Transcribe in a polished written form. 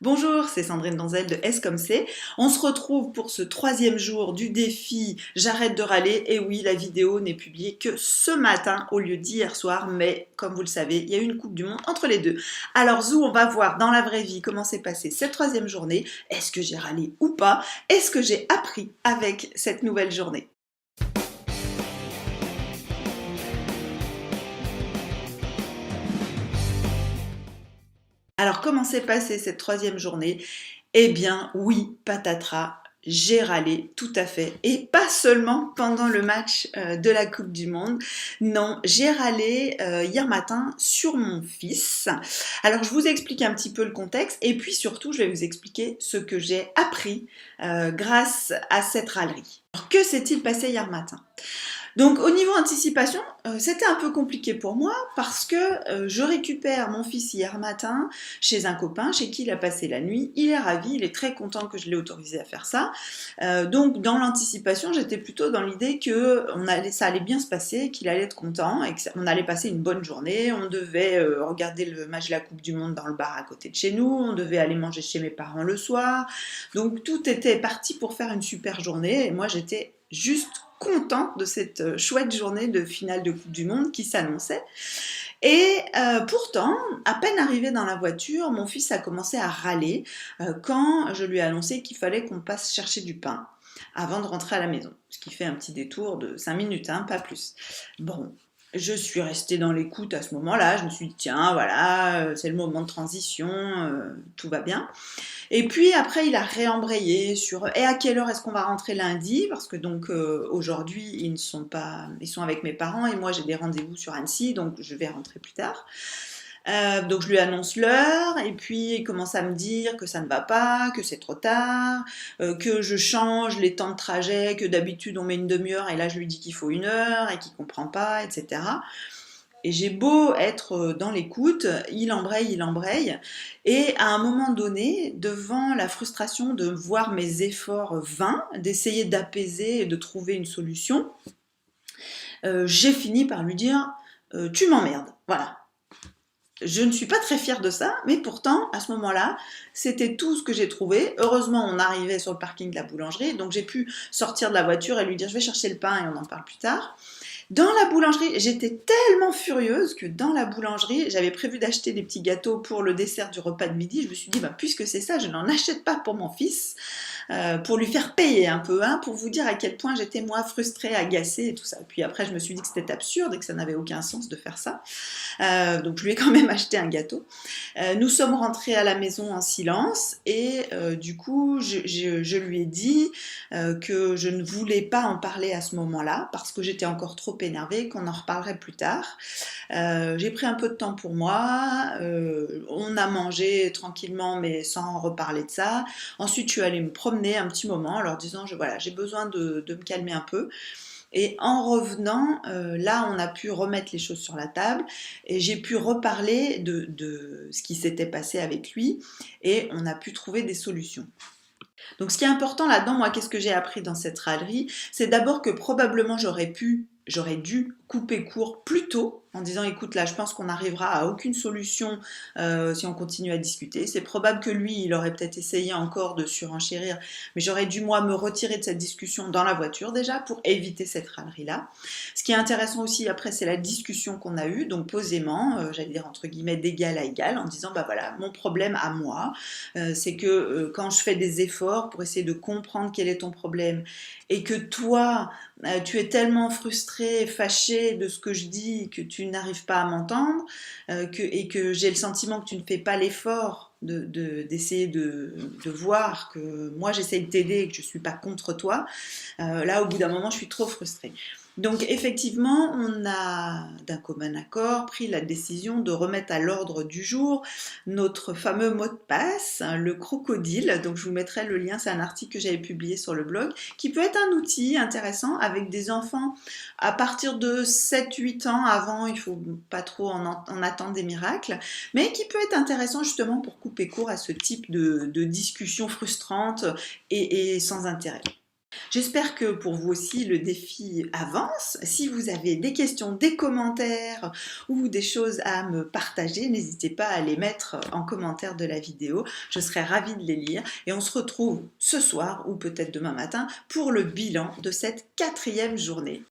Bonjour, c'est Sandrine Donzel de S comme c'est. On se retrouve pour ce troisième jour du défi J'arrête de râler. Et oui, la vidéo n'est publiée que ce matin au lieu d'hier soir, mais comme vous le savez, il y a eu une Coupe du Monde entre les deux. Alors Zou, on va voir dans la vraie vie comment s'est passée cette troisième journée. Est-ce que j'ai râlé ou pas? Est-ce que j'ai appris avec cette nouvelle journée? Alors, comment s'est passée cette troisième journée? Eh bien, oui, patatras, j'ai râlé, tout à fait. Et pas seulement pendant le match de la Coupe du Monde. Non, j'ai râlé hier matin sur mon fils. Alors, je vous explique un petit peu le contexte et puis surtout, je vais vous expliquer ce que j'ai appris grâce à cette râlerie. Alors, que s'est-il passé hier matin? Donc au niveau anticipation, c'était un peu compliqué pour moi parce que je récupère mon fils hier matin chez un copain chez qui il a passé la nuit. Il est ravi, il est très content que je l'ai autorisé à faire ça. Donc dans l'anticipation, j'étais plutôt dans l'idée que ça allait bien se passer, qu'il allait être content et qu'on allait passer une bonne journée. On devait regarder le match de la Coupe du Monde dans le bar à côté de chez nous. On devait aller manger chez mes parents le soir. Donc tout était parti pour faire une super journée et moi j'étais juste content de cette chouette journée de finale de Coupe du Monde qui s'annonçait. Et pourtant, à peine arrivé dans la voiture, mon fils a commencé à râler quand je lui ai annoncé qu'il fallait qu'on passe chercher du pain avant de rentrer à la maison. Ce qui fait un petit détour de 5 minutes, hein, pas plus. Bon, je suis restée dans l'écoute à ce moment-là. Je me suis dit, tiens, voilà, c'est le moment de transition, tout va bien. Et puis après, il a réembrayé sur et à quelle heure est-ce qu'on va rentrer lundi? Parce que donc aujourd'hui, ils sont avec mes parents et moi j'ai des rendez-vous sur Annecy, donc je vais rentrer plus tard. Donc je lui annonce l'heure et puis il commence à me dire que ça ne va pas, que c'est trop tard, que je change les temps de trajet, que d'habitude on met une demi-heure et là je lui dis qu'il faut une heure et qu'il comprend pas, etc. Et j'ai beau être dans l'écoute, il embraye. Et à un moment donné, devant la frustration de voir mes efforts vains, d'essayer d'apaiser et de trouver une solution, j'ai fini par lui dire tu m'emmerdes. Voilà. Je ne suis pas très fière de ça, mais pourtant, à ce moment-là, c'était tout ce que j'ai trouvé. Heureusement, on arrivait sur le parking de la boulangerie, donc j'ai pu sortir de la voiture et lui dire je vais chercher le pain et on en parle plus tard. Dans la boulangerie, j'étais tellement furieuse que dans la boulangerie, j'avais prévu d'acheter des petits gâteaux pour le dessert du repas de midi. Je me suis dit, bah, puisque c'est ça, je n'en achète pas pour mon fils, pour lui faire payer un peu, hein, pour vous dire à quel point j'étais moi frustrée, agacée et tout ça. Puis après, je me suis dit que c'était absurde et que ça n'avait aucun sens de faire ça. Donc je lui ai quand même acheté un gâteau. Nous sommes rentrés à la maison en silence et du coup, je lui ai dit que je ne voulais pas en parler à ce moment-là parce que j'étais encore trop énervée, qu'on en reparlerait plus tard. J'ai pris un peu de temps pour moi, on a mangé tranquillement mais sans reparler de ça. Ensuite je suis allée me promener un petit moment en leur disant voilà, j'ai besoin de me calmer un peu. Et en revenant, là, on a pu remettre les choses sur la table et j'ai pu reparler de ce qui s'était passé avec lui et on a pu trouver des solutions. Donc ce qui est important là-dedans, moi, qu'est-ce que j'ai appris dans cette râlerie? C'est d'abord que probablement j'aurais dû couper court plus tôt en disant écoute là je pense qu'on n'arrivera à aucune solution si on continue à discuter. C'est probable que lui il aurait peut-être essayé encore de surenchérir, mais j'aurais dû moi me retirer de cette discussion dans la voiture déjà pour éviter cette râlerie là. Ce qui est intéressant aussi après c'est la discussion qu'on a eue, donc posément, j'allais dire entre guillemets d'égal à égal, en disant bah voilà mon problème à moi, c'est que quand je fais des efforts pour essayer de comprendre quel est ton problème et que toi tu es tellement frustré, fâché de ce que je dis que tu n'arrives pas à m'entendre et que j'ai le sentiment que tu ne fais pas l'effort d'essayer de voir que moi j'essaye de t'aider et que je ne suis pas contre toi, là au bout d'un moment je suis trop frustrée. Donc effectivement, on a d'un commun accord pris la décision de remettre à l'ordre du jour notre fameux mot de passe, le crocodile. Donc je vous mettrai le lien, c'est un article que j'avais publié sur le blog, qui peut être un outil intéressant avec des enfants à partir de 7-8 ans. Avant, il ne faut pas trop en attendre des miracles, mais qui peut être intéressant justement pour couper court à ce type de discussion frustrante et sans intérêt. J'espère que pour vous aussi le défi avance. Si vous avez des questions, des commentaires ou des choses à me partager, n'hésitez pas à les mettre en commentaire de la vidéo. Je serai ravie de les lire et on se retrouve ce soir ou peut-être demain matin pour le bilan de cette 4e journée.